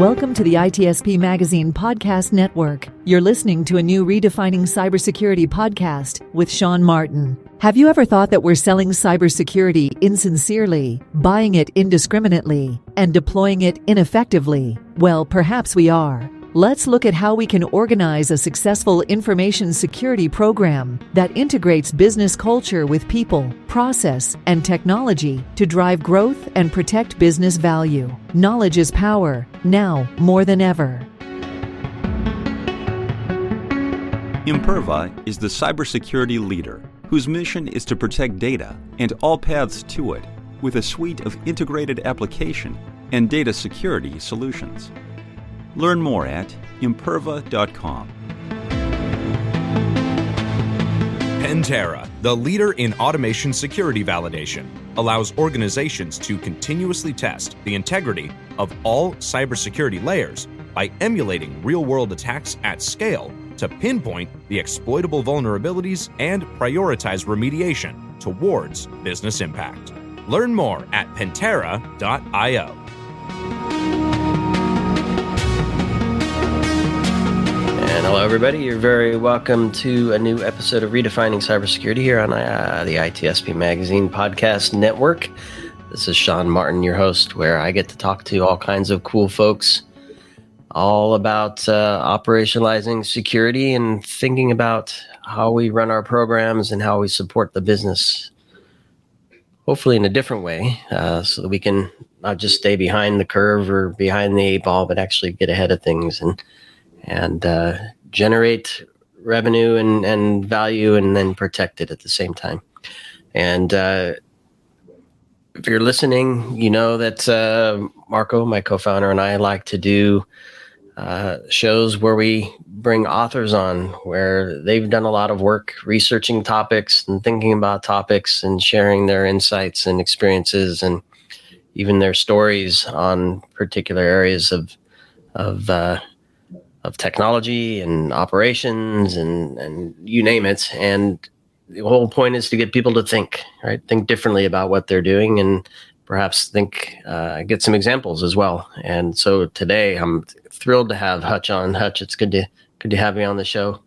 Welcome to the ITSP Magazine Podcast Network. You're listening to a new Redefining CyberSecurity Podcast with Sean Martin. Have you ever thought that we're selling cybersecurity insincerely, buying it indiscriminately, and deploying it ineffectively? Well, perhaps we are. Let's look at how we can organize a successful information security program that integrates business culture with people, process, and technology to drive growth and protect business value. Knowledge is power, now more than ever. Imperva is the cybersecurity leader whose mission is to protect data and all paths to it with a suite of integrated application and data security solutions. Learn more at imperva.com. Pentera, the leader in automation security validation, allows organizations to continuously test the integrity of all cybersecurity layers by emulating real-world attacks at scale to pinpoint the exploitable vulnerabilities and prioritize remediation towards business impact. Learn more at pentera.io. And hello, everybody. You're very welcome to a new episode of Redefining Cybersecurity here on the ITSP Magazine Podcast Network. This is Sean Martin, your host, where I get to talk to all kinds of cool folks all about operationalizing security and thinking about how we run our programs and how we support the business, hopefully in a different way, so that we can not just stay behind the curve or behind the eight ball, but actually get ahead of things and generate revenue and value and then protect it at the same time. And if you're listening, you know that Marco, my co-founder, and I like to do shows where we bring authors on, where they've done a lot of work researching topics and thinking about topics and sharing their insights and experiences and even their stories on particular areas of technology and operations and you name it. And the whole point is to get people to think, right? Think differently about what they're doing and perhaps get some examples as well. And so today I'm thrilled to have Hutch on. Hutch, it's good to have you on the show.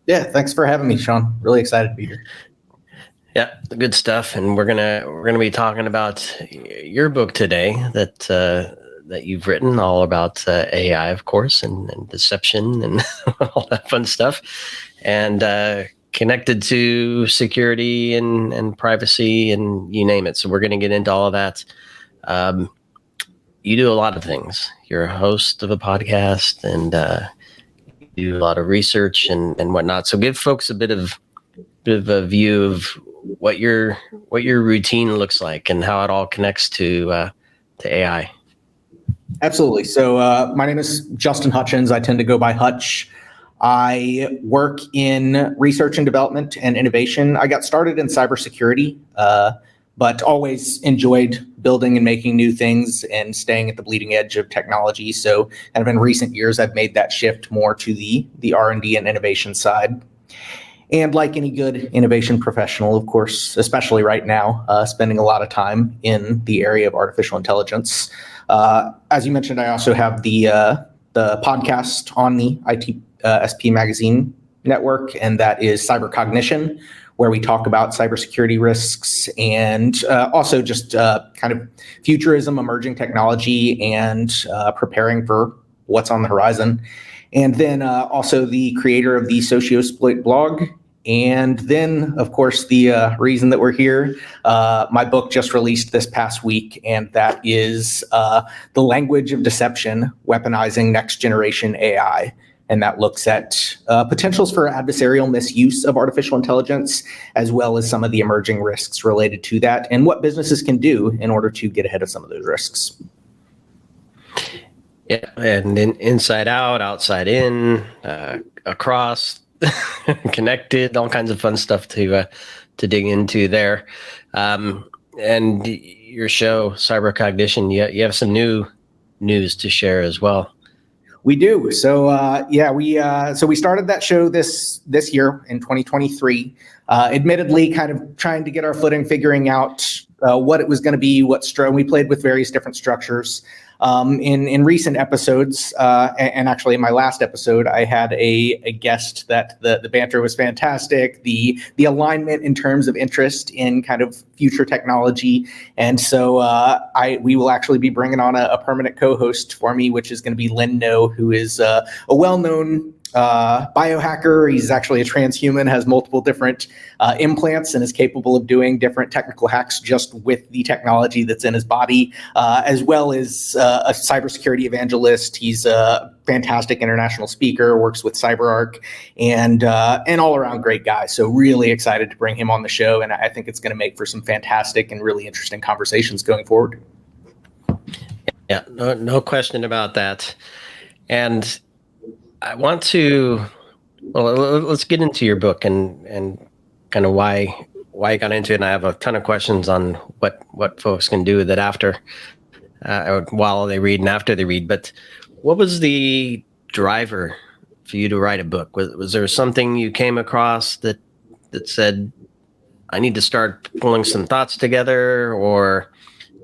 Yeah, thanks for having me, Sean. Really excited to be here. Yeah, good stuff. And we're gonna be talking about your book today that you've written, all about AI, of course, and deception and all that fun stuff, and connected to security and privacy and you name it. So we're going to get into all of that. You do a lot of things. You're a host of a podcast and you do a lot of research and whatnot. So give folks a bit of a view of what your routine looks like and how it all connects to AI. Absolutely. So my name is Justin Hutchins. I tend to go by Hutch. I work in research and development and innovation. I got started in cybersecurity, but always enjoyed building and making new things and staying at the bleeding edge of technology. So kind of in recent years, I've made that shift more to the R&D and innovation side. And like any good innovation professional, of course, especially right now, spending a lot of time in the area of artificial intelligence. As you mentioned, I also have the podcast on the ITSP Magazine Network, and that is Cyber Cognition, where we talk about cybersecurity risks and also just kind of futurism, emerging technology, and preparing for what's on the horizon. And then also the creator of the Sociosploit blog. And then, of course, the reason that we're here, my book just released this past week, and that is The Language of Deception, Weaponizing Next Generation AI. And that looks at potentials for adversarial misuse of artificial intelligence, as well as some of the emerging risks related to that, and what businesses can do in order to get ahead of some of those risks. Yeah, and inside out, outside in, across, connected, all kinds of fun stuff to dig into there. And your show, Cyber Cognition, you have some new news to share as well. We do. So we started that show this year in 2023. Admittedly, kind of trying to get our footing, figuring out what it was going to be, we played with various different structures. In recent episodes, and actually in my last episode, I had a guest that the banter was fantastic. The alignment in terms of interest in kind of future technology, and so we will actually be bringing on a permanent co-host for me, which is going to be Lynn No, who is a well-known biohacker. He's actually a transhuman, has multiple different implants, and is capable of doing different technical hacks just with the technology that's in his body, as well as a cybersecurity evangelist. He's a fantastic international speaker, works with CyberArk, and all around great guy. So really excited to bring him on the show, and I think it's going to make for some fantastic and really interesting conversations going forward. Yeah, no question about that. And I want to, let's get into your book and kind of why you got into it. And I have a ton of questions on what folks can do with it after, while they read and after they read. But what was the driver for you to write a book? Was there something you came across that said, I need to start pulling some thoughts together? Or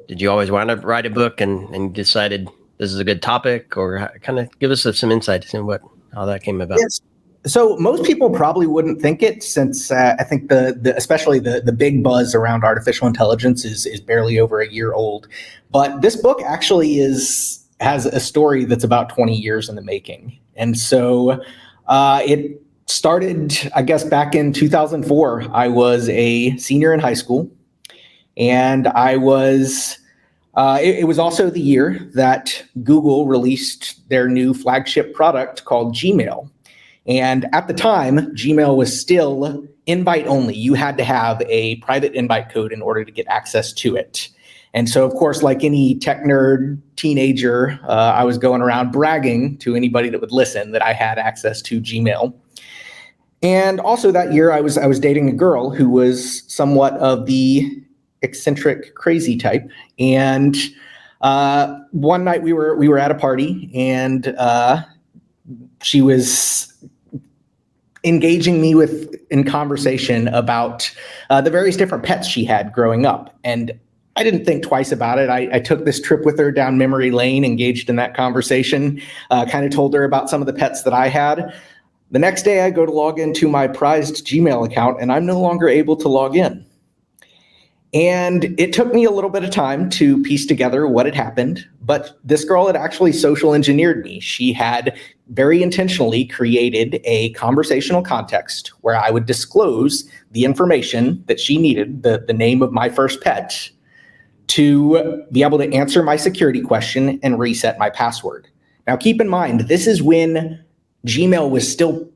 did you always want to write a book and you decided this is a good topic? Or kind of give us some insight into how that came about? Yes. So most people probably wouldn't think it, since I think especially the big buzz around artificial intelligence is barely over a year old. But this book actually has a story that's about 20 years in the making. And so it started, I guess, back in 2004. I was a senior in high school, and I was it was also the year that Google released their new flagship product called Gmail. And at the time, Gmail was still invite only. You had to have a private invite code in order to get access to it. And so, of course, like any tech nerd teenager, I was going around bragging to anybody that would listen that I had access to Gmail. And also that year, I was dating a girl who was somewhat of the eccentric, crazy type. And one night we were at a party, and she was engaging me in conversation about the various different pets she had growing up. And I didn't think twice about it. I took this trip with her down memory lane, engaged in that conversation, kind of told her about some of the pets that I had. The next day, I go to log into my prized Gmail account, and I'm no longer able to log in. And it took me a little bit of time to piece together what had happened, but this girl had actually social engineered me. She had very intentionally created a conversational context where I would disclose the information that she needed, the name of my first pet, to be able to answer my security question and reset my password. Now, keep in mind, this is when Gmail was still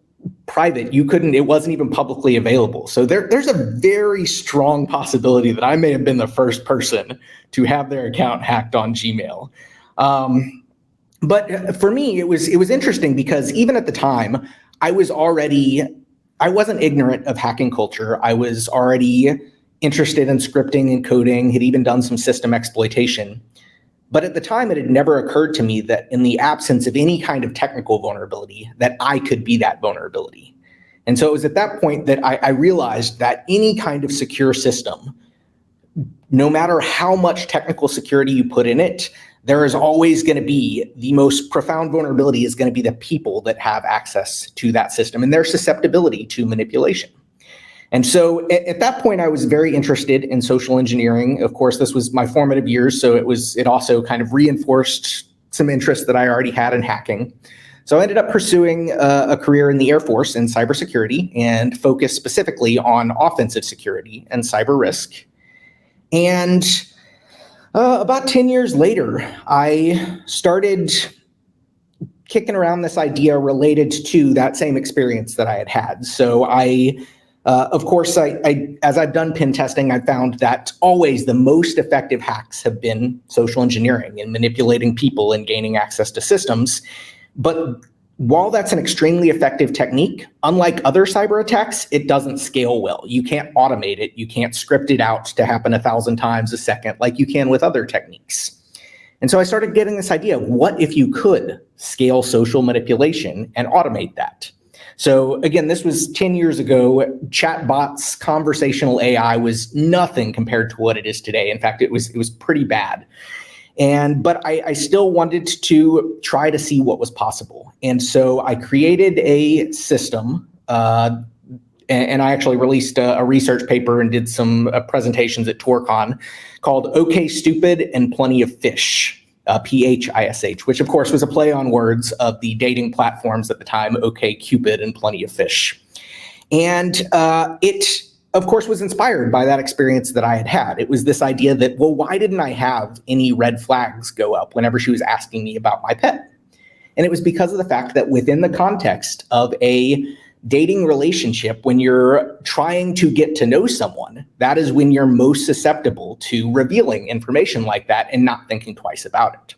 private. It wasn't even publicly available. So there's a very strong possibility that I may have been the first person to have their account hacked on Gmail. But for me, it was interesting because even at the time, I wasn't ignorant of hacking culture. I was already interested in scripting and coding, had even done some system exploitation. But at the time, it had never occurred to me that in the absence of any kind of technical vulnerability, that I could be that vulnerability. And so it was at that point that I realized that any kind of secure system, no matter how much technical security you put in it, there is always going to be the most profound vulnerability is going to be the people that have access to that system and their susceptibility to manipulation. And so at that point, I was very interested in social engineering. Of course, this was my formative years, so it also kind of reinforced some interest that I already had in hacking. So I ended up pursuing a career in the Air Force in cybersecurity and focused specifically on offensive security and cyber risk. And about 10 years later, I started kicking around this idea related to that same experience that I had. So of course, as I've done pen testing, I found that always the most effective hacks have been social engineering and manipulating people and gaining access to systems. But while that's an extremely effective technique, unlike other cyber attacks, it doesn't scale well. You can't automate it. You can't script it out to happen 1,000 times a second like you can with other techniques. And so I started getting this idea, what if you could scale social manipulation and automate that? So again, this was 10 years ago. Chatbots, conversational AI was nothing compared to what it is today. In fact, it was pretty bad. But I still wanted to try to see what was possible. And so I created a system, and I actually released a research paper and did some presentations at TorCon called OK Stupid and Plenty of Fish, PHISH, which of course was a play on words of the dating platforms at the time, OK Cupid and Plenty of Fish. And it, of course, was inspired by that experience that I had had. It was this idea that, well, why didn't I have any red flags go up whenever she was asking me about my pet? And it was because of the fact that within the context of a dating relationship, when you're trying to get to know someone, that is when you're most susceptible to revealing information like that and not thinking twice about it.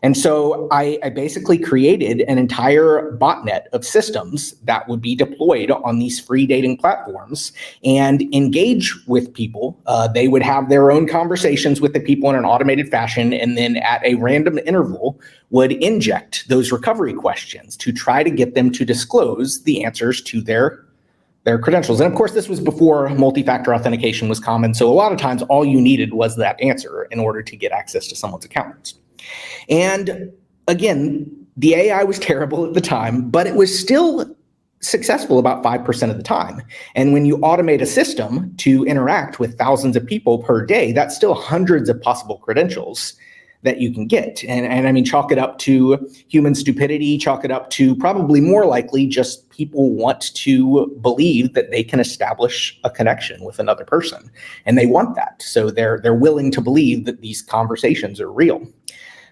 And so I basically created an entire botnet of systems that would be deployed on these free dating platforms and engage with people. They would have their own conversations with the people in an automated fashion, and then at a random interval would inject those recovery questions to try to get them to disclose the answers to their credentials. And of course, this was before multi-factor authentication was common. So a lot of times all you needed was that answer in order to get access to someone's account. And again, the AI was terrible at the time, but it was still successful about 5% of the time. And when you automate a system to interact with thousands of people per day, that's still hundreds of possible credentials that you can get. And I mean, chalk it up to human stupidity, chalk it up to probably more likely just people want to believe that they can establish a connection with another person. And they want that. So they're willing to believe that these conversations are real.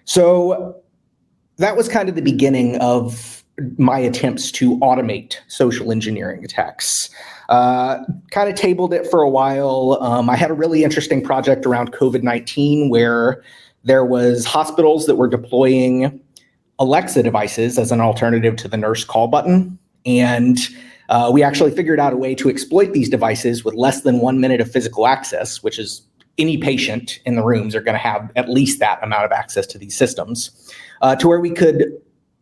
So that was kind of the beginning of my attempts to automate social engineering attacks. Kind of tabled it for a while. I had a really interesting project around COVID-19 where there was hospitals that were deploying Alexa devices as an alternative to the nurse call button. And we actually figured out a way to exploit these devices with less than 1 minute of physical access, which is any patient in the rooms are going to have at least that amount of access to these systems, to where we could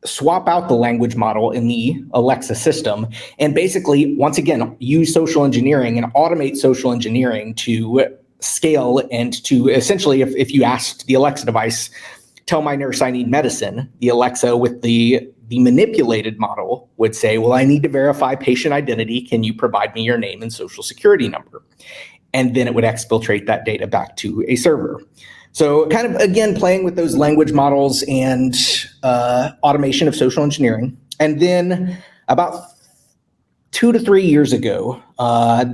swap out the language model in the Alexa system and basically, once again, use social engineering and automate social engineering to scale and to essentially, if you asked the Alexa device, tell my nurse I need medicine, the Alexa with the manipulated model would say, well, I need to verify patient identity. Can you provide me your name and social security number? And then it would exfiltrate that data back to a server. So kind of, again, playing with those language models and automation of social engineering. And then about 2 to 3 years ago, I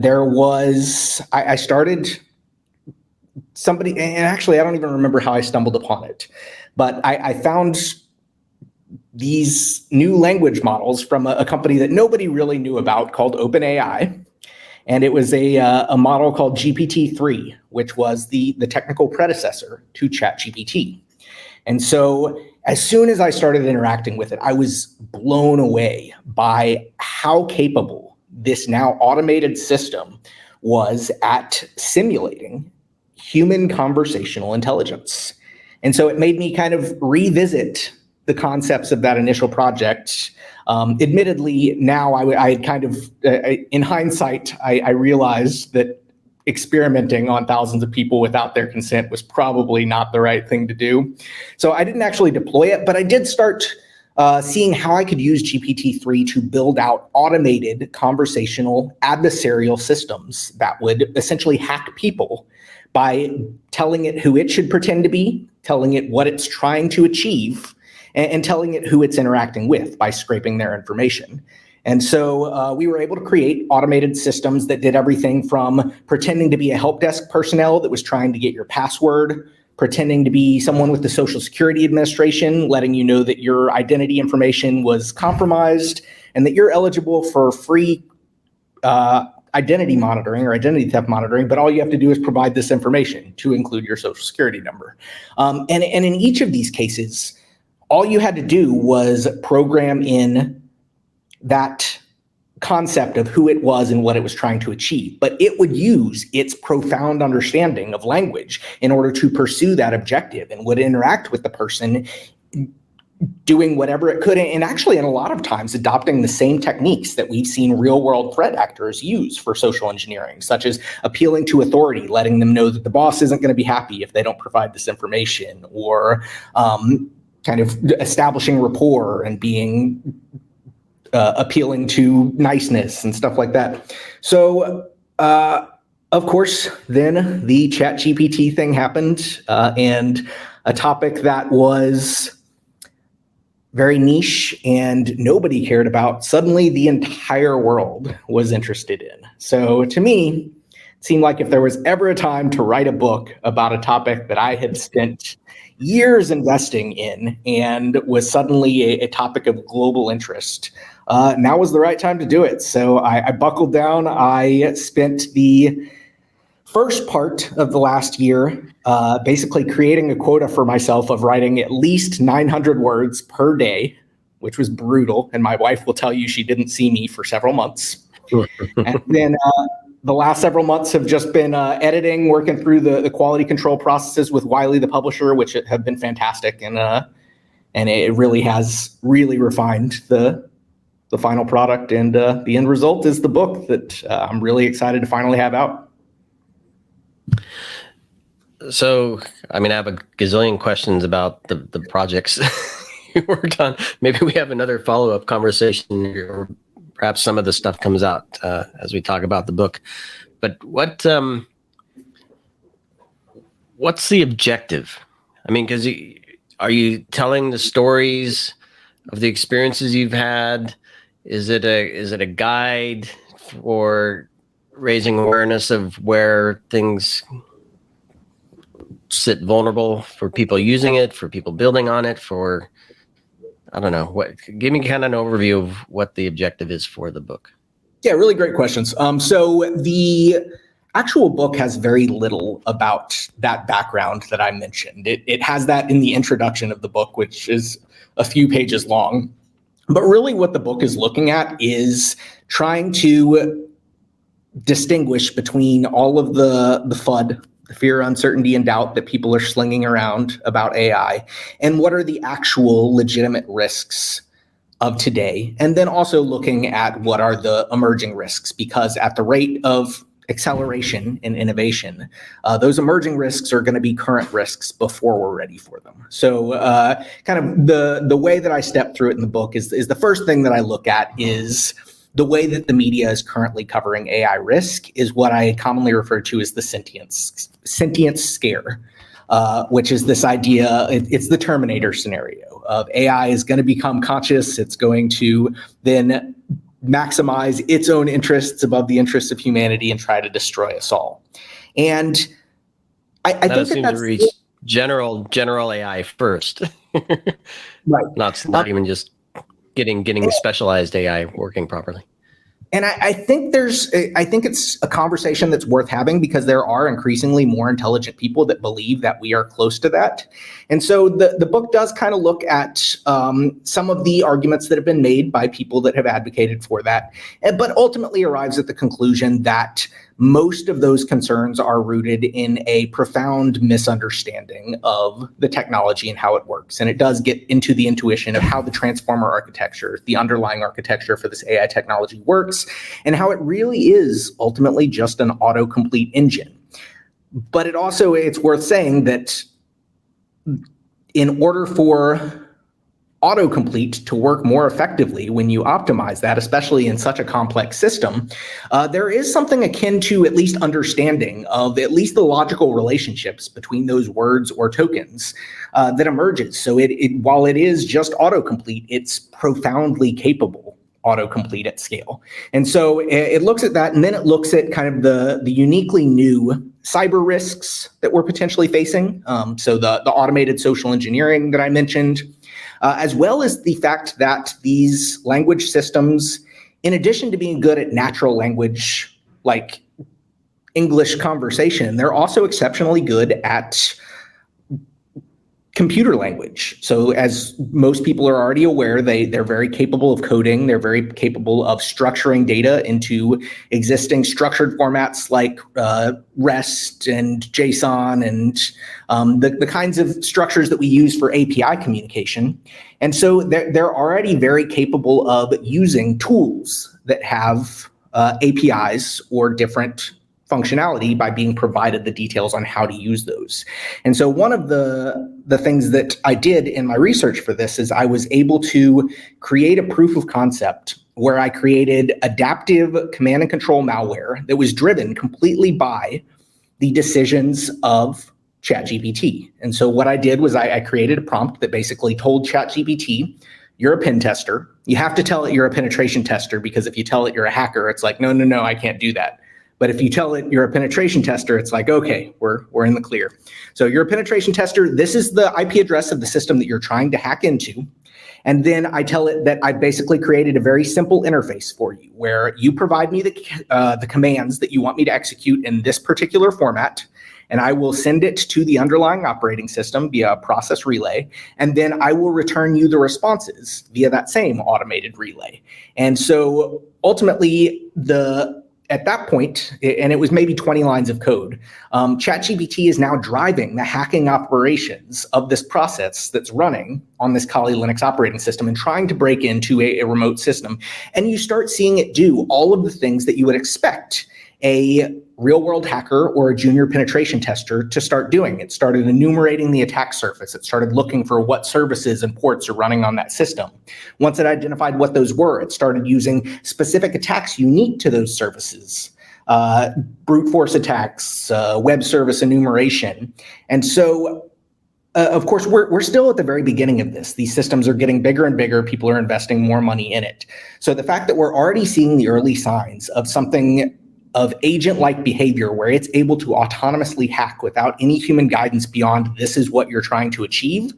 started somebody, and actually, I don't even remember how I stumbled upon it, but I found these new language models from a company that nobody really knew about called OpenAI. And it was a model called GPT-3, which was the technical predecessor to ChatGPT. And so as soon as I started interacting with it, I was blown away by how capable this now automated system was at simulating human conversational intelligence. And so it made me kind of revisit the concepts of that initial project. Admittedly, now I had kind of, in hindsight, I realized that experimenting on thousands of people without their consent was probably not the right thing to do. So I didn't actually deploy it, but I did start seeing how I could use GPT-3 to build out automated conversational adversarial systems that would essentially hack people by telling it who it should pretend to be, telling it what it's trying to achieve, and telling it who it's interacting with by scraping their information. And so we were able to create automated systems that did everything from pretending to be a help desk personnel that was trying to get your password, pretending to be someone with the Social Security Administration, letting you know that your identity information was compromised and that you're eligible for free identity monitoring or identity theft monitoring, but all you have to do is provide this information, to include your Social Security number. And in each of these cases, all you had to do was program in that concept of who it was and what it was trying to achieve. But it would use its profound understanding of language in order to pursue that objective and would interact with the person doing whatever it could, and actually in a lot of times adopting the same techniques that we've seen real world threat actors use for social engineering, such as appealing to authority, letting them know that the boss isn't going to be happy if they don't provide this information, or kind of establishing rapport and being appealing to niceness and stuff like that. So of course, then the ChatGPT thing happened, and a topic that was very niche and nobody cared about, suddenly the entire world was interested in. So to me, it seemed like if there was ever a time to write a book about a topic that I had spent years investing in and was suddenly a topic of global interest, now was the right time to do it. So I buckled down. I spent the first part of the last year basically creating a quota for myself of writing at least 900 words per day, which was brutal. And my wife will tell you she didn't see me for several months. And then the last several months have just been editing, working through the quality control processes with Wiley, the publisher, which have been fantastic. And it really has refined the final product. And the end result is the book that I'm really excited to finally have out. So, I mean, I have a gazillion questions about the projects you worked on. Maybe we have another follow-up conversation, or perhaps some of the stuff comes out as we talk about the book. But what's the objective? I mean, because are you telling the stories of the experiences you've had? Is it a guide for raising awareness of where things sit vulnerable for people using it, for people building on it, for, I don't know, give me kind of an overview of what the objective is for the book. Yeah, really great questions. So the actual book has very little about that background that I mentioned. It has that in the introduction of the book, which is a few pages long. But really what the book is looking at is trying to distinguish between all of the FUD, the fear, uncertainty, and doubt that people are slinging around about AI, and what are the actual legitimate risks of today. And then also looking at what are the emerging risks, because at the rate of acceleration in innovation, those emerging risks are going to be current risks before we're ready for them. So kind of the way that I step through it in the book is the first thing that I look at is the way that the media is currently covering AI risk is what I commonly refer to as the sentience scare, which is this idea, it's the Terminator scenario of AI is going to become conscious. It's going to then maximize its own interests above the interests of humanity and try to destroy us all. And I think seems to reach general AI first. Right. Not even just getting specialized AI working properly. And I think it's a conversation that's worth having, because there are increasingly more intelligent people that believe that we are close to that. And so the book does kind of look at some of the arguments that have been made by people that have advocated for that, but ultimately arrives at the conclusion that most of those concerns are rooted in a profound misunderstanding of the technology and how it works. And it does get into the intuition of how the transformer architecture, the underlying architecture for this AI technology works, and how it really is ultimately just an autocomplete engine. But it's worth saying that in order for autocomplete to work more effectively when you optimize that, especially in such a complex system, there is something akin to at least understanding of at least the logical relationships between those words or tokens that emerges. So while it is just autocomplete, it's profoundly capable autocomplete at scale. And so it looks at that, and then it looks at kind of the uniquely new cyber risks that we're potentially facing. So the automated social engineering that I mentioned, as well as the fact that these language systems, in addition to being good at natural language, like English conversation, they're also exceptionally good at computer language. So as most people are already aware, they're very capable of coding. They're very capable of structuring data into existing structured formats like REST and JSON and the kinds of structures that we use for API communication. And so they're already very capable of using tools that have APIs or different functionality by being provided the details on how to use those. And so one of the things that I did in my research for this is I was able to create a proof of concept where I created adaptive command and control malware that was driven completely by the decisions of ChatGPT. And so what I did was I created a prompt that basically told ChatGPT, you're a pen tester. You have to tell it you're a penetration tester, because if you tell it you're a hacker, it's like, no, I can't do that. But if you tell it you're a penetration tester, it's like, okay, we're in the clear. So you're a penetration tester. This is the IP address of the system that you're trying to hack into. And then I tell it that I basically created a very simple interface for you where you provide me the commands that you want me to execute in this particular format, and I will send it to the underlying operating system via a process relay, and then I will return you the responses via that same automated relay. And so ultimately, at that point, and it was maybe 20 lines of code, ChatGPT is now driving the hacking operations of this process that's running on this Kali Linux operating system and trying to break into a remote system. And you start seeing it do all of the things that you would expect a real-world hacker or a junior penetration tester to start doing. It started enumerating the attack surface. It started looking for what services and ports are running on that system. Once it identified what those were, it started using specific attacks unique to those services, brute force attacks, web service enumeration. And so, of course, we're still at the very beginning of this. These systems are getting bigger and bigger. People are investing more money in it. So the fact that we're already seeing the early signs of something of agent-like behavior where it's able to autonomously hack without any human guidance beyond this is what you're trying to achieve,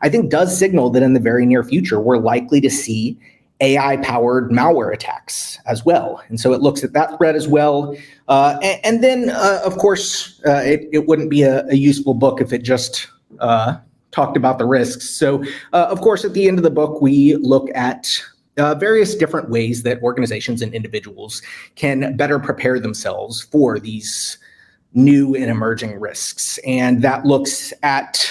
I think does signal that in the very near future, we're likely to see AI-powered malware attacks as well. And so it looks at that threat as well. And then, of course, it wouldn't be a useful book if it just talked about the risks. So, of course, at the end of the book, we look at various different ways that organizations and individuals can better prepare themselves for these new and emerging risks. And that looks at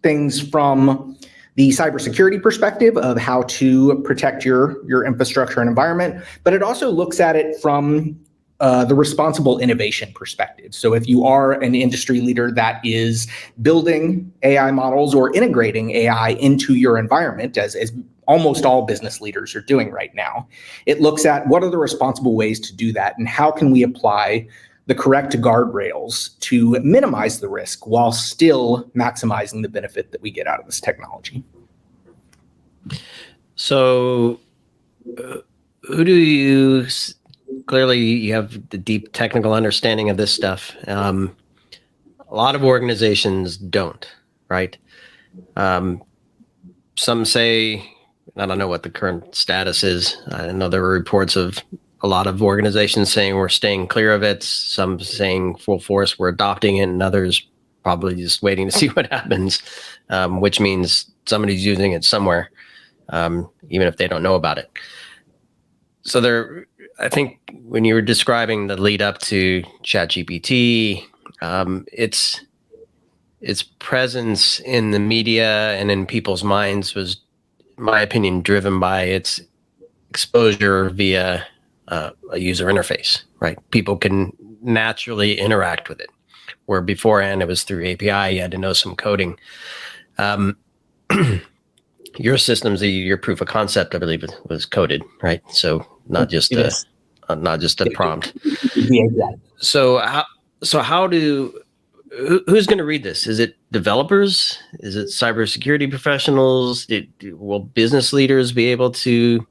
things from the cybersecurity perspective of how to protect your infrastructure and environment, but it also looks at it from the responsible innovation perspective. So if you are an industry leader that is building AI models or integrating AI into your environment, as almost all business leaders are doing right now, it looks at what are the responsible ways to do that and how can we apply the correct guardrails to minimize the risk while still maximizing the benefit that we get out of this technology. So who do you, clearly you have the deep technical understanding of this stuff. A lot of organizations don't, right? Some say, I don't know what the current status is. I know there were reports of a lot of organizations saying we're staying clear of it. Some saying full force we're adopting it, and others probably just waiting to see what happens, which means somebody's using it somewhere, even if they don't know about it. So I think when you were describing the lead up to ChatGPT, its presence in the media and in people's minds was, in my opinion, driven by its exposure via a user interface, right? People can naturally interact with it, where beforehand it was through API, you had to know some coding. Your systems, your proof of concept, I believe, was coded, right? So not just a prompt. Yeah. So who's going to read this? Is it developers? Is it cybersecurity professionals? Will business leaders be able to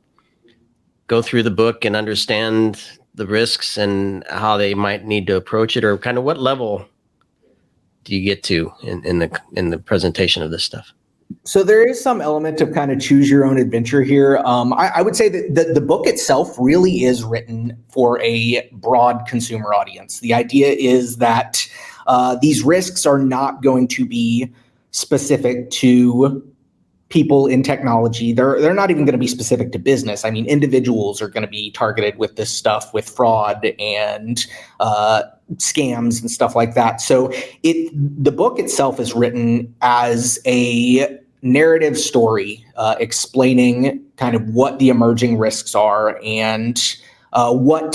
go through the book and understand the risks and how they might need to approach it, or kind of what level do you get to in the presentation of this stuff? So there is some element of kind of choose your own adventure here. I would say that the book itself really is written for a broad consumer audience. The idea is that these risks are not going to be specific to people in technology. They're not even going to be specific to business. I mean, individuals are going to be targeted with this stuff, with fraud and scams and stuff like that. So the book itself is written as a narrative story explaining kind of what the emerging risks are and how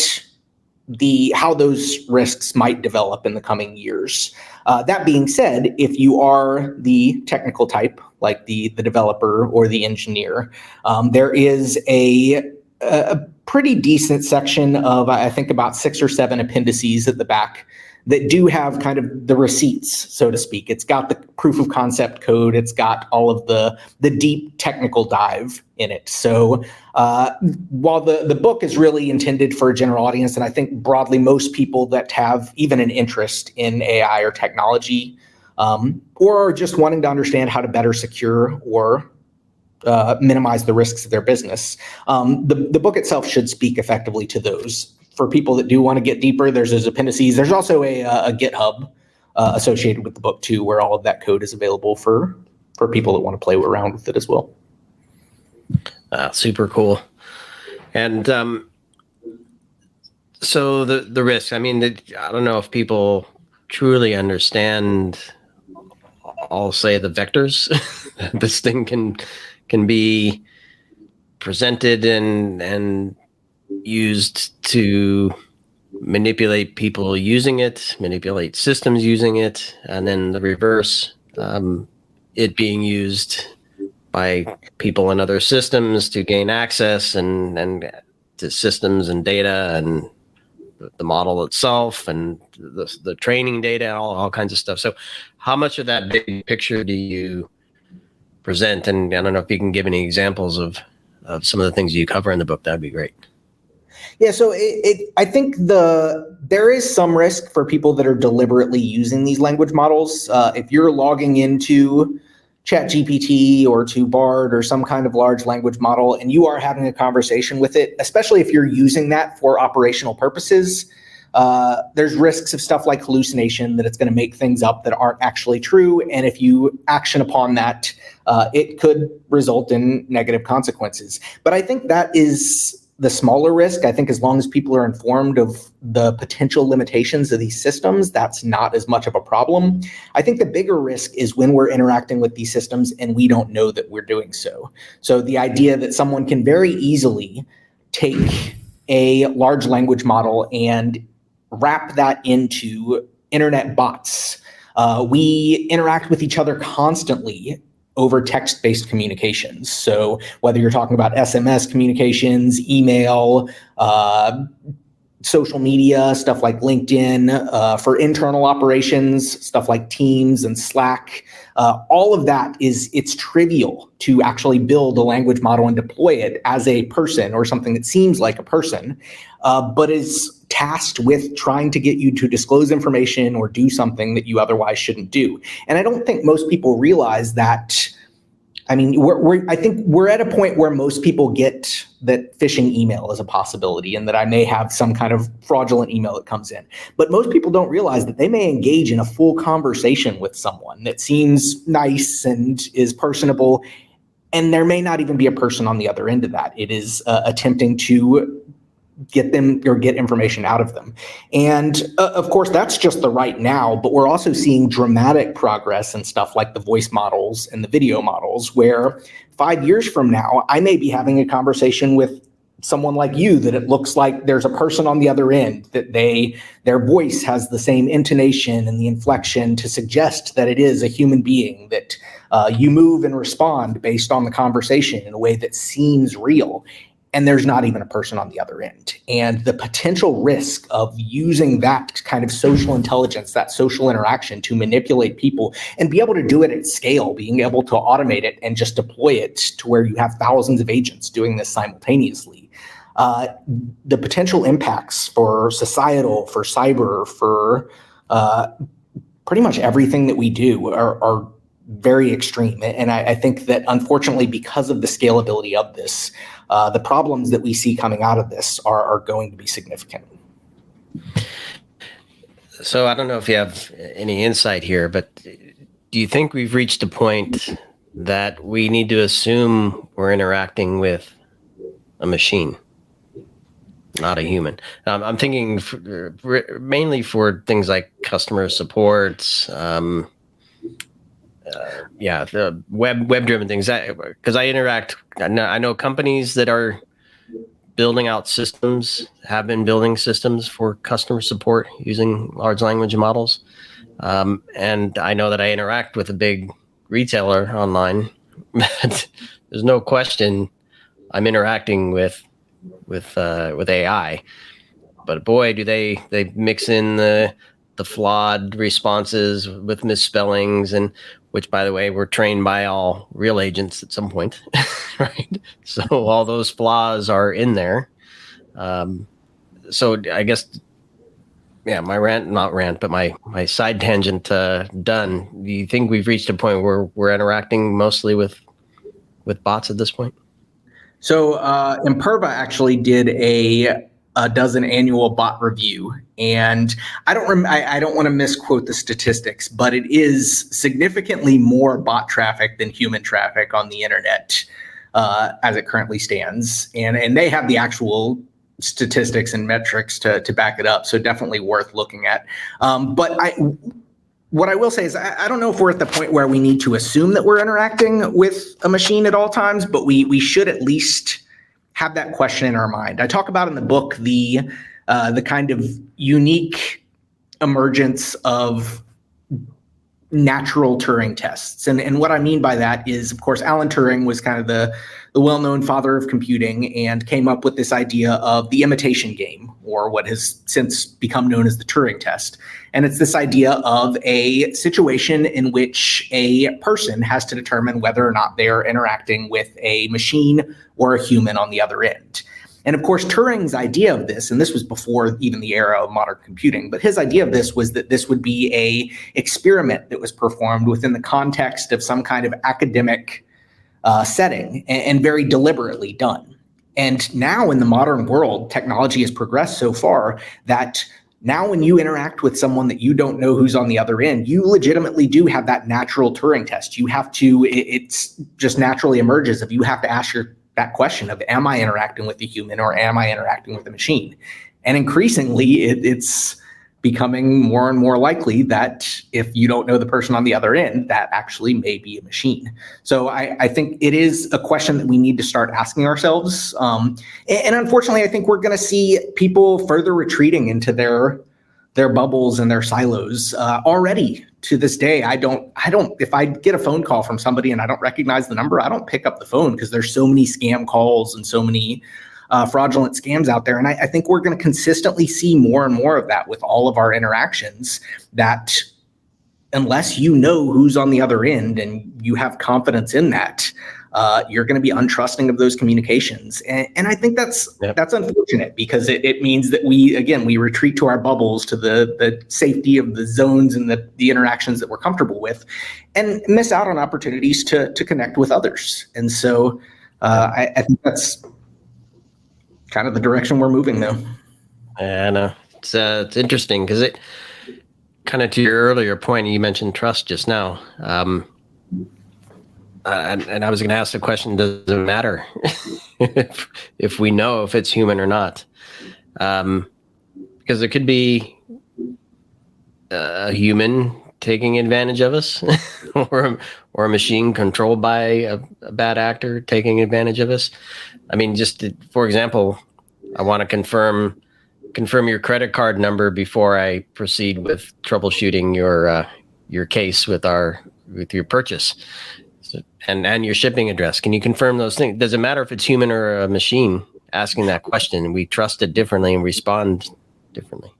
those risks might develop in the coming years. That being said, if you are the technical type, like the developer or the engineer, there is a pretty decent section of, I think, about 6 or 7 appendices at the back that do have kind of the receipts, so to speak. It's got the proof of concept code. It's got all of the deep technical dive in it. So while the book is really intended for a general audience, and I think broadly most people that have even an interest in AI or technology, or are just wanting to understand how to better secure or minimize the risks of their business, the book itself should speak effectively to those. For people that do want to get deeper, there's those appendices. There's also a GitHub associated with the book too, where all of that code is available for people that want to play around with it as well. Super cool. And so the risk, I mean, I don't know if people truly understand, I'll say, the vectors this thing can be presented and used to manipulate people using it, manipulate systems using it, and then the reverse, it being used by people in other systems to gain access and to systems and data and the model itself and the training data, all kinds of stuff. So how much of that big picture do you present? And I don't know if you can give any examples of some of the things you cover in the book. That'd be great. Yeah, so I think there is some risk for people that are deliberately using these language models. If you're logging into ChatGPT or to Bard or some kind of large language model and you are having a conversation with it, especially if you're using that for operational purposes, there's risks of stuff like hallucination, that it's going to make things up that aren't actually true. And if you action upon that, it could result in negative consequences. But I think that is the smaller risk. I think as long as people are informed of the potential limitations of these systems, that's not as much of a problem. I think the bigger risk is when we're interacting with these systems and we don't know that we're doing so. So the idea that someone can very easily take a large language model and wrap that into internet bots. We interact with each other constantly over text-based communications. So whether you're talking about SMS communications, email, social media, stuff like LinkedIn, for internal operations, stuff like Teams and Slack, all of that it's trivial to actually build a language model and deploy it as a person or something that seems like a person, but is tasked with trying to get you to disclose information or do something that you otherwise shouldn't do. And I don't think most people realize that. I mean, I think we're at a point where most people get that phishing email is a possibility and that I may have some kind of fraudulent email that comes in. But most people don't realize that they may engage in a full conversation with someone that seems nice and is personable, and there may not even be a person on the other end of that. It is attempting to get them or get information out of them. And of course, that's just the right now, but we're also seeing dramatic progress in stuff like the voice models and the video models, where 5 years from now, I may be having a conversation with someone like you that it looks like there's a person on the other end, that their voice has the same intonation and the inflection to suggest that it is a human being, that you move and respond based on the conversation in a way that seems real. And there's not even a person on the other end. And the potential risk of using that kind of social intelligence, that social interaction to manipulate people and be able to do it at scale, being able to automate it and just deploy it to where you have thousands of agents doing this simultaneously. The potential impacts for societal, for cyber, for pretty much everything that we do are very extreme. And I think that unfortunately, because of the scalability of this, the problems that we see coming out of this are going to be significant. So I don't know if you have any insight here, but do you think we've reached a point that we need to assume we're interacting with a machine, not a human? I'm thinking mainly for things like customer support, the web-driven things. Because I interact, I know companies that are building out systems, have been building systems for customer support using large language models. And I know that I interact with a big retailer online, but there's no question I'm interacting with AI. But boy, do they mix in the flawed responses with misspellings, and which, by the way, were trained by all real agents at some point, right? So all those flaws are in there. So I guess, my my side tangent done. Do you think we've reached a point where we're interacting mostly with bots at this point? So Imperva actually did a dozen annual bot review, and I don't want to misquote the statistics, but it is significantly more bot traffic than human traffic on the internet as it currently stands, and they have the actual statistics and metrics to back it up. So definitely worth looking at. But what I will say is I don't know if we're at the point where we need to assume that we're interacting with a machine at all times, but we should at least have that question in our mind. I talk about in the book the kind of unique emergence of natural Turing tests. And what I mean by that is, of course, Alan Turing was kind of the well-known father of computing and came up with this idea of the imitation game, or what has since become known as the Turing test. And it's this idea of a situation in which a person has to determine whether or not they're interacting with a machine or a human on the other end. And of course, Turing's idea of this, and this was before even the era of modern computing, but his idea of this was that this would be a experiment that was performed within the context of some kind of academic setting, and very deliberately done. And now in the modern world, technology has progressed so far that now when you interact with someone that you don't know who's on the other end, you legitimately do have that natural Turing test. You have to, it's just naturally emerges if you have to ask that question of, am I interacting with a human or am I interacting with a machine? And increasingly, it's becoming more and more likely that if you don't know the person on the other end, that actually may be a machine. So I think it is a question that we need to start asking ourselves. And unfortunately, I think we're going to see people further retreating into their bubbles and their silos already. To this day, I don't, if I get a phone call from somebody and I don't recognize the number, I don't pick up the phone because there's so many scam calls and so many fraudulent scams out there. And I think we're going to consistently see more and more of that with all of our interactions, that unless you know who's on the other end and you have confidence in that, you're going to be untrusting of those communications. And I think that's unfortunate, because it means that we retreat to our bubbles, to the safety of the zones and the interactions that we're comfortable with, and miss out on opportunities to connect with others. And so I think that's kind of the direction we're moving, though. And it's interesting because it kind of, to your earlier point, you mentioned trust just now. And I was going to ask the question, does it matter if we know if it's human or not? Because it could be a human taking advantage of us or a machine controlled by a bad actor taking advantage of us. I mean, for example, I want to confirm your credit card number before I proceed with troubleshooting your case with your purchase. And your shipping address. Can you confirm those things? Does it matter if it's human or a machine asking that question? We trust it differently and respond differently.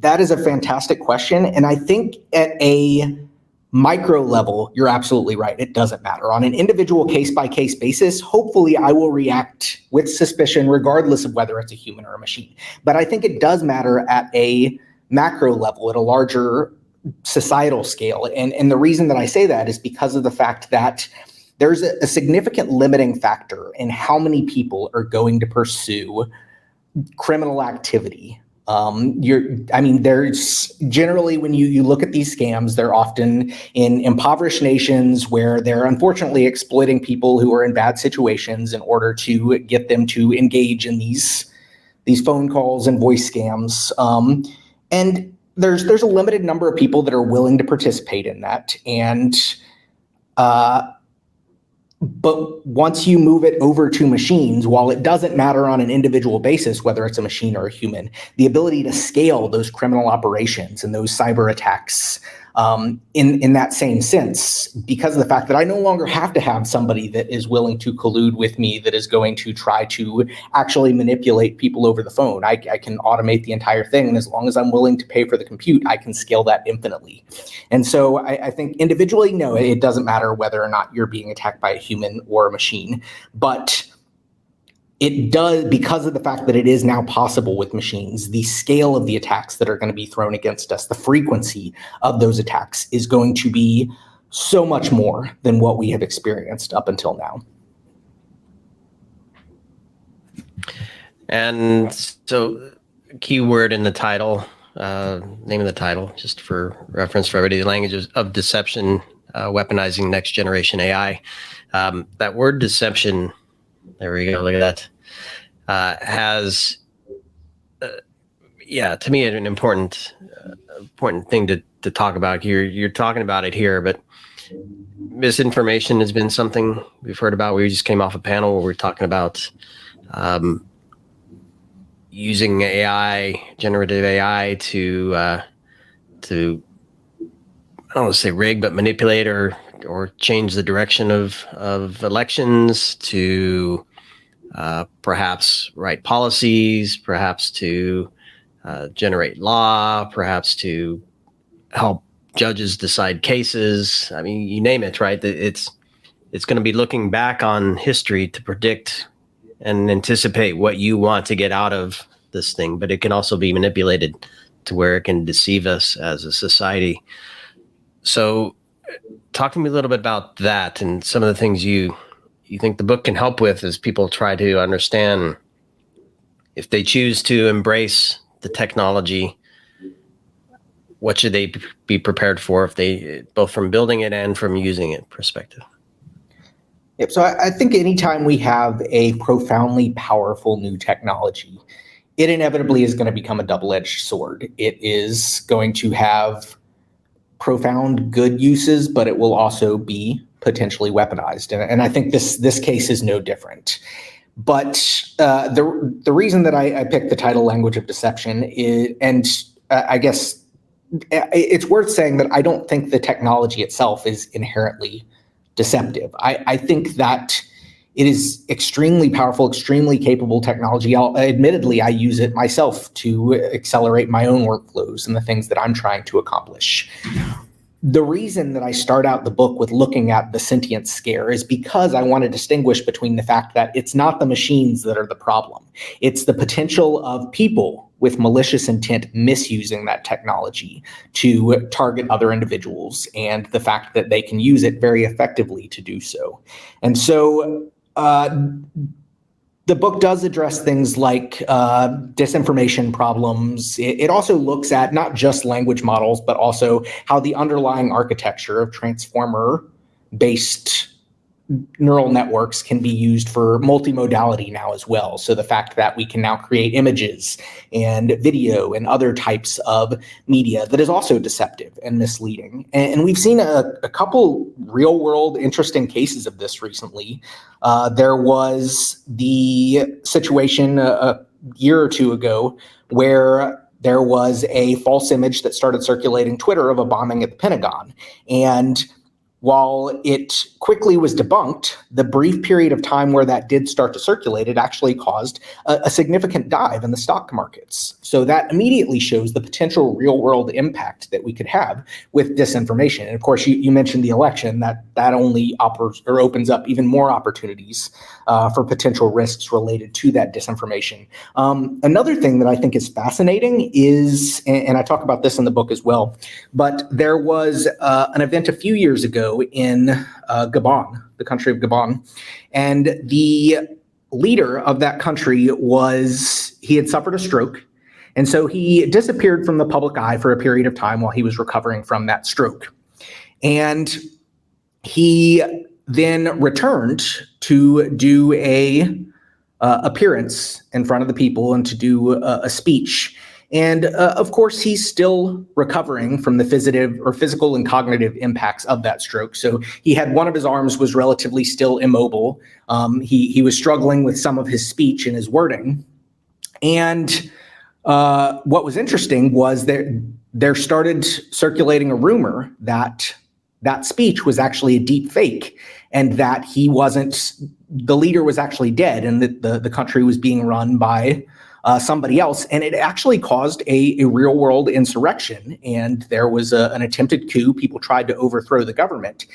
That is a fantastic question. And I think at a micro level, you're absolutely right. It doesn't matter. On an individual case-by-case basis, hopefully I will react with suspicion regardless of whether it's a human or a machine. But I think it does matter at a macro level, at a larger societal scale. And the reason that I say that is because of the fact that there's a significant limiting factor in how many people are going to pursue criminal activity There's generally, when you look at these scams, they're often in impoverished nations where they're unfortunately exploiting people who are in bad situations in order to get them to engage in these phone calls and voice scams. And there's a limited number of people that are willing to participate in that. And but once you move it over to machines, while it doesn't matter on an individual basis whether it's a machine or a human, the ability to scale those criminal operations and those cyber attacks in that same sense, because of the fact that I no longer have to have somebody that is willing to collude with me, that is going to try to actually manipulate people over the phone. I can automate the entire thing, and as long as I'm willing to pay for the compute, I can scale that infinitely. And so I think individually, no, it doesn't matter whether or not you're being attacked by a human or a machine, but it does, because of the fact that it is now possible with machines, the scale of the attacks that are going to be thrown against us, the frequency of those attacks is going to be so much more than what we have experienced up until now. And so, keyword in the title, name of the title, just for reference for everybody, the language of deception, weaponizing next generation AI. That word deception, there we go. Look at that. Has, to me, an important thing to talk about here. You're talking about it here, but misinformation has been something we've heard about. We just came off a panel where we're talking about using AI, generative AI, to I don't want to say rig, but manipulate or change the direction of elections, to perhaps write policies, perhaps to generate law, perhaps to help judges decide cases. I mean, you name it, right? It's going to be looking back on history to predict and anticipate what you want to get out of this thing, but it can also be manipulated to where it can deceive us as a society. So talk to me a little bit about that and some of the things you think the book can help with as people try to understand, if they choose to embrace the technology, what should they be prepared for, if they, both from building it and from using it perspective? Yep. So I think anytime we have a profoundly powerful new technology, it inevitably is going to become a double-edged sword. It is going to have profound good uses, but it will also be potentially weaponized. And I think this case is no different. But the reason that I picked the title Language of Deception is, and I guess it's worth saying that I don't think the technology itself is inherently deceptive. I think that it is extremely powerful, extremely capable technology. Admittedly, I use it myself to accelerate my own workflows and the things that I'm trying to accomplish. The reason that I start out the book with looking at the sentience scare is because I want to distinguish between the fact that it's not the machines that are the problem. It's the potential of people with malicious intent misusing that technology to target other individuals, and the fact that they can use it very effectively to do so. And so the book does address things like disinformation problems. It also looks at not just language models, but also how the underlying architecture of transformer-based neural networks can be used for multimodality now as well. So the fact that we can now create images and video and other types of media that is also deceptive and misleading. And we've seen a couple real-world interesting cases of this recently. There was the situation a year or two ago where there was a false image that started circulating Twitter of a bombing at the Pentagon. And while it quickly was debunked, the brief period of time where that did start to circulate, it actually caused a significant dive in the stock markets. So that immediately shows the potential real-world impact that we could have with disinformation. And of course, you mentioned the election, that only opens up even more opportunities for potential risks related to that disinformation. Another thing that I think is fascinating is, and I talk about this in the book as well, but there was an event a few years ago in Gabon, the country of Gabon, and the leader of that country he had suffered a stroke, And so he disappeared from the public eye for a period of time while he was recovering from that stroke. And he then returned to do a appearance in front of the people and to do a speech. And of course, he's still recovering from the physical and cognitive impacts of that stroke. So he had one of his arms was relatively still immobile. He was struggling with some of his speech and his wording. And what was interesting was there started circulating a rumor that that speech was actually a deep fake, and that the leader was actually dead, and that the country was being run by somebody else. And it actually caused a real world insurrection. And there was an attempted coup. People tried to overthrow the government.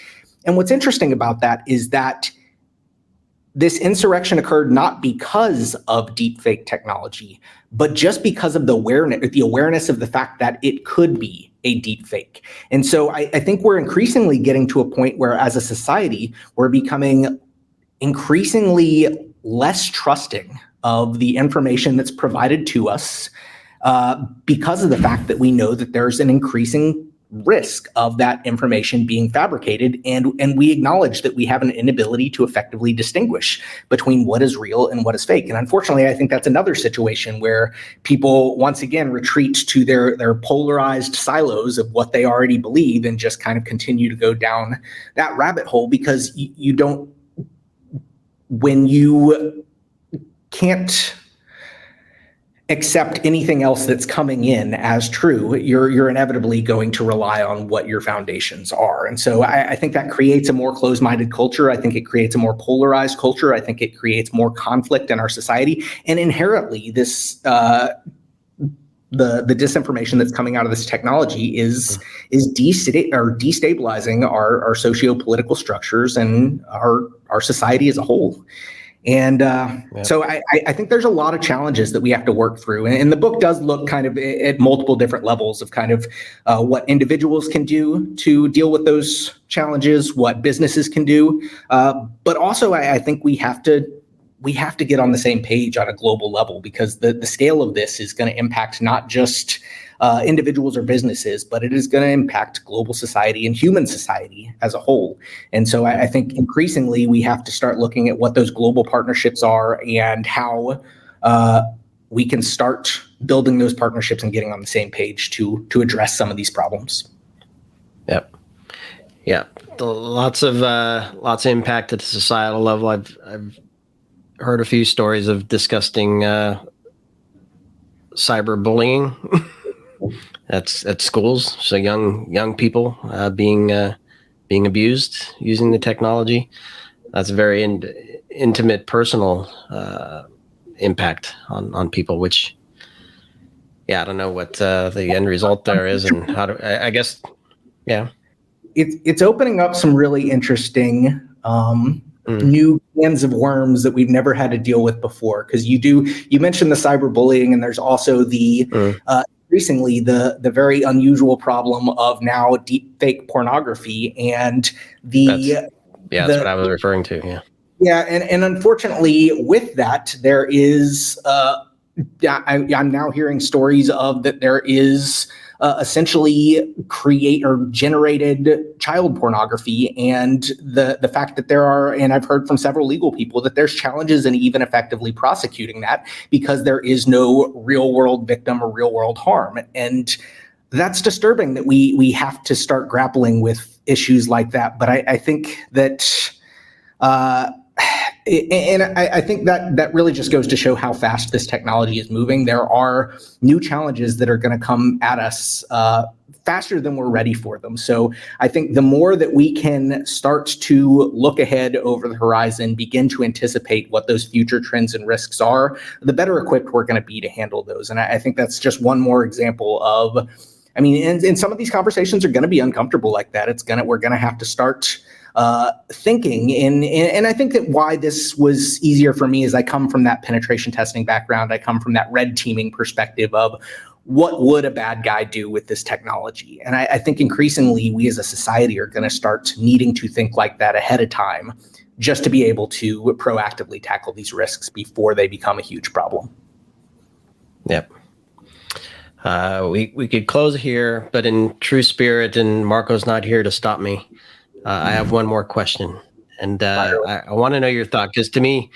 And what's interesting about that is that this insurrection occurred not because of deepfake technology, but just because of the awareness of the fact that it could be a deepfake. And so I think we're increasingly getting to a point where, as a society, we're becoming increasingly less trusting of the information that's provided to us because of the fact that we know that there's an increasing risk of that information being fabricated, and we acknowledge that we have an inability to effectively distinguish between what is real and what is fake. And unfortunately, I think that's another situation where people once again retreat to their polarized silos of what they already believe and just kind of continue to go down that rabbit hole, because when you can't accept anything else that's coming in as true, you're inevitably going to rely on what your foundations are. And so I think that creates a more closed-minded culture. I think it creates a more polarized culture. I think it creates more conflict in our society. And inherently, this the disinformation that's coming out of this technology is destabilizing our socio-political structures and our society as a whole. And so I think there's a lot of challenges that we have to work through. And the book does look kind of at multiple different levels of kind of what individuals can do to deal with those challenges, what businesses can do. But also, I think we have to get on the same page on a global level, because the scale of this is going to impact not just individuals or businesses, but it is going to impact global society and human society as a whole. And so I think increasingly we have to start looking at what those global partnerships are and how we can start building those partnerships and getting on the same page to address some of these problems. Yep. Yeah. Lots of impact at the societal level. I've heard a few stories of disgusting cyberbullying at schools. So young people being abused using the technology. That's a very intimate, personal impact on people. Which, I don't know what the end result there is, and how to. I guess, yeah. It's opening up some really interesting new cans of worms that we've never had to deal with before. Because you mentioned the cyberbullying, and there's also the increasingly the very unusual problem of now deep fake pornography, and that's what I was referring to. And unfortunately with that there is I'm now hearing stories of that there is essentially generated child pornography, and the fact that there are, and I've heard from several legal people that there's challenges in even effectively prosecuting that because there is no real world victim or real world harm. And that's disturbing that we have to start grappling with issues like that. But I think that I think that really just goes to show how fast this technology is moving. There are new challenges that are going to come at us faster than we're ready for them. So I think the more that we can start to look ahead over the horizon, begin to anticipate what those future trends and risks are, the better equipped we're going to be to handle those. And I think that's just one more example of, and some of these conversations are going to be uncomfortable like that. We're going to have to start thinking, and I think that why this was easier for me is I come from that penetration testing background. I come from that red teaming perspective of what would a bad guy do with this technology. And I think increasingly we as a society are going to start needing to think like that ahead of time, just to be able to proactively tackle these risks before they become a huge problem. Yep. We could close here, but in true spirit, and Marco's not here to stop me, I have one more question, and I want to know your thought, because to me,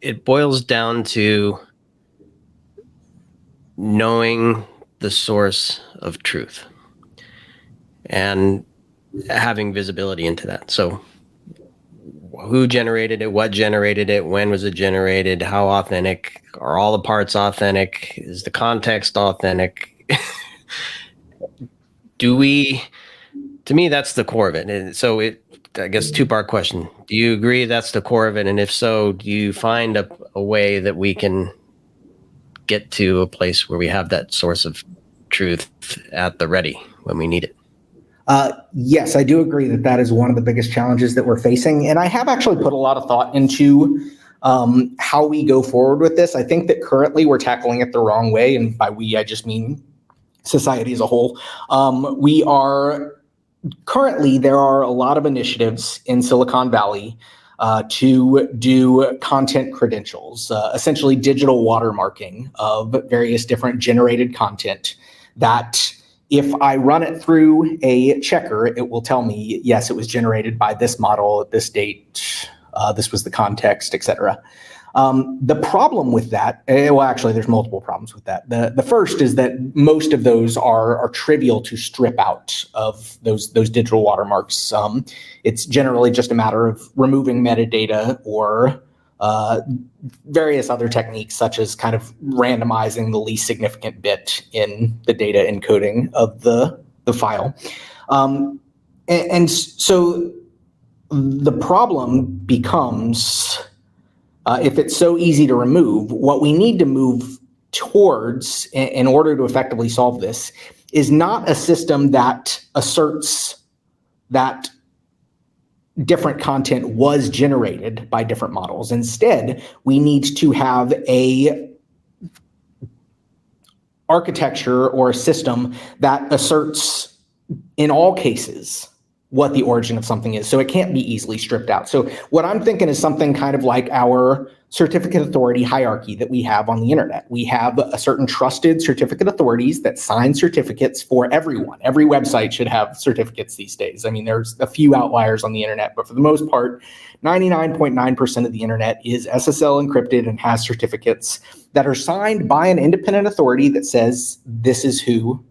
it boils down to knowing the source of truth and having visibility into that. So who generated it, what generated it, when was it generated, how authentic, are all the parts authentic, is the context authentic? To me, that's the core of it. And so I guess two-part question. Do you agree that's the core of it? And if so, do you find a way that we can get to a place where we have that source of truth at the ready when we need it? Yes, I do agree that is one of the biggest challenges that we're facing. And I have actually put a lot of thought into how we go forward with this. I think that currently we're tackling it the wrong way. And by we, I just mean society as a whole. Currently, there are a lot of initiatives in Silicon Valley to do content credentials, essentially digital watermarking of various different generated content that if I run it through a checker, it will tell me, yes, it was generated by this model at this date, this was the context, etc. The problem with that, actually, there's multiple problems with that. The first is that most of those are trivial to strip out of those digital watermarks. It's generally just a matter of removing metadata or various other techniques, such as kind of randomizing the least significant bit in the data encoding of the file. And so the problem becomes, if it's so easy to remove, what we need to move towards in order to effectively solve this is not a system that asserts that different content was generated by different models. Instead, we need to have a architecture or a system that asserts in all cases what the origin of something is, so it can't be easily stripped out. So what I'm thinking is something kind of like our certificate authority hierarchy that we have on the internet. We have a certain trusted certificate authorities that sign certificates for everyone. Every website should have certificates these days. I mean, there's a few outliers on the internet, but for the most part, 99.9% of the internet is SSL encrypted and has certificates that are signed by an independent authority that says this is who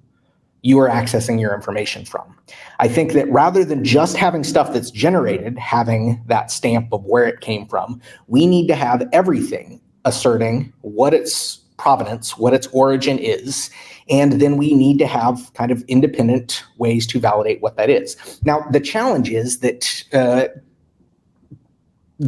you are accessing your information from. I think that rather than just having stuff that's generated, having that stamp of where it came from, we need to have everything asserting what its provenance, what its origin is, and then we need to have kind of independent ways to validate what that is. Now, the challenge is that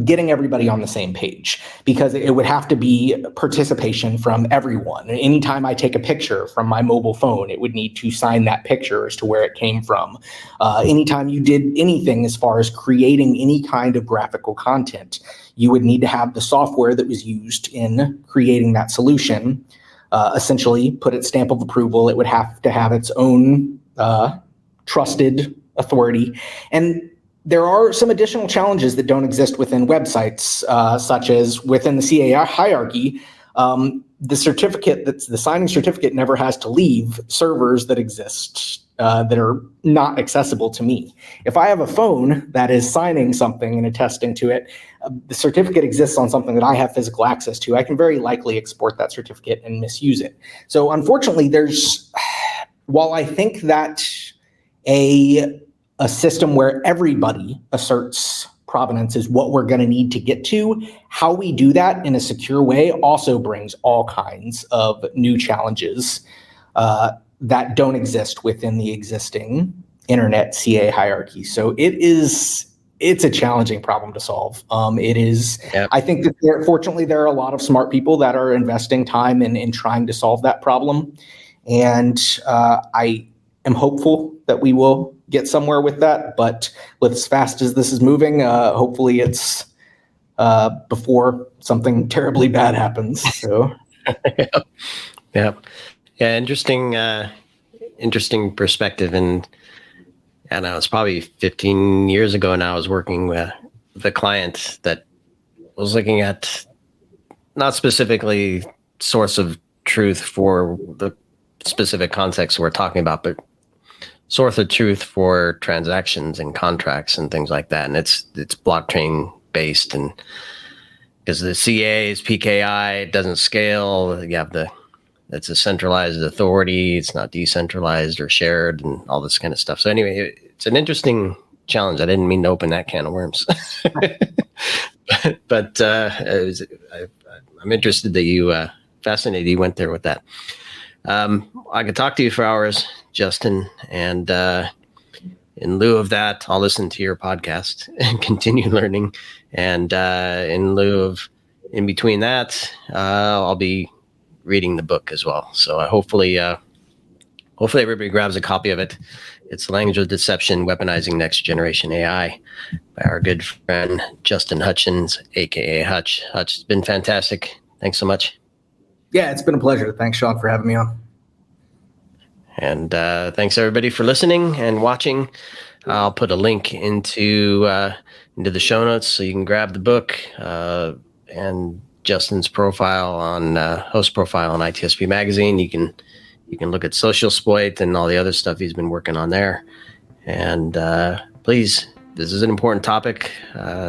getting everybody on the same page, because it would have to be participation from everyone. Anytime I take a picture from my mobile phone, it would need to sign that picture as to where it came from. Anytime you did anything as far as creating any kind of graphical content, you would need to have the software that was used in creating that solution essentially put its stamp of approval. It would have to have its own trusted authority. And there are some additional challenges that don't exist within websites, such as within the CA hierarchy. The certificate, the signing certificate, never has to leave servers that exist that are not accessible to me. If I have a phone that is signing something and attesting to it, the certificate exists on something that I have physical access to. I can very likely export that certificate and misuse it. So unfortunately, while I think that a system where everybody asserts provenance is what we're going to need to get to, how we do that in a secure way also brings all kinds of new challenges that don't exist within the existing internet CA hierarchy. So it's a challenging problem to solve. It is. Yep. I think that fortunately there are a lot of smart people that are investing time in trying to solve that problem, and I am hopeful that we will get somewhere with that, but with as fast as this is moving, hopefully it's before something terribly bad happens. So, yeah, interesting perspective. And I know it's probably 15 years ago now. I was working with the client that was looking at not specifically source of truth for the specific context we're talking about, but source of truth for transactions and contracts and things like that. And it's blockchain based, and because the CA is PKI, it doesn't scale. You have it's a centralized authority. It's not decentralized or shared and all this kind of stuff. So anyway, it's an interesting challenge. I didn't mean to open that can of worms, but I'm interested that you, fascinated you went there with that. I could talk to you for hours, Justin, and in lieu of that, I'll listen to your podcast and continue learning. And in between that, I'll be reading the book as well. So hopefully everybody grabs a copy of it. It's Language of Deception, Weaponizing Next Generation AI by our good friend, Justin Hutchins, aka Hutch. Hutch, it's been fantastic. Thanks so much. Yeah, it's been a pleasure. Thanks, Sean, for having me on. And thanks everybody for listening and watching. I'll put a link into the show notes so you can grab the book and Justin's profile on host profile on ITSP Magazine. You can look at Social Exploit and all the other stuff he's been working on there. And please, this is an important topic.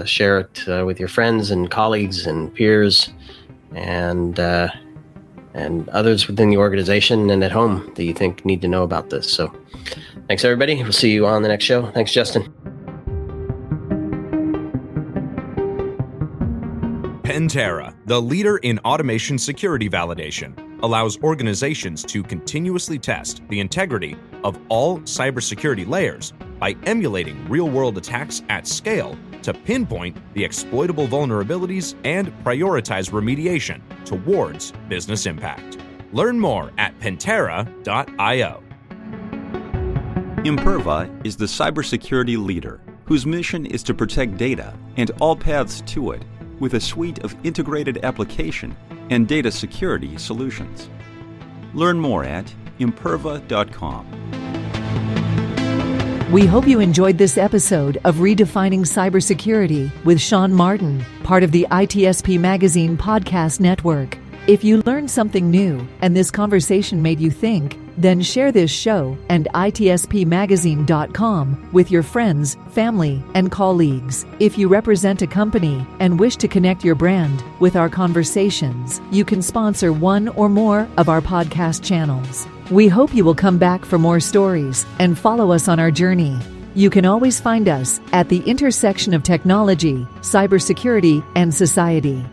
Share it with your friends and colleagues and peers and others within the organization and at home that you think need to know about this. So thanks, everybody. We'll see you on the next show. Thanks, Justin. Pantera, the leader in automation security validation, allows organizations to continuously test the integrity of all cybersecurity layers by emulating real-world attacks at scale to pinpoint the exploitable vulnerabilities and prioritize remediation towards business impact. Learn more at pantera.io. Imperva is the cybersecurity leader whose mission is to protect data and all paths to it with a suite of integrated application and data security solutions. Learn more at imperva.com. We hope you enjoyed this episode of Redefining Cybersecurity with Sean Martin, part of the ITSP Magazine Podcast Network. If you learned something new and this conversation made you think, then share this show and itspmagazine.com with your friends, family, and colleagues. If you represent a company and wish to connect your brand with our conversations, you can sponsor one or more of our podcast channels. We hope you will come back for more stories and follow us on our journey. You can always find us at the intersection of technology, cybersecurity, and society.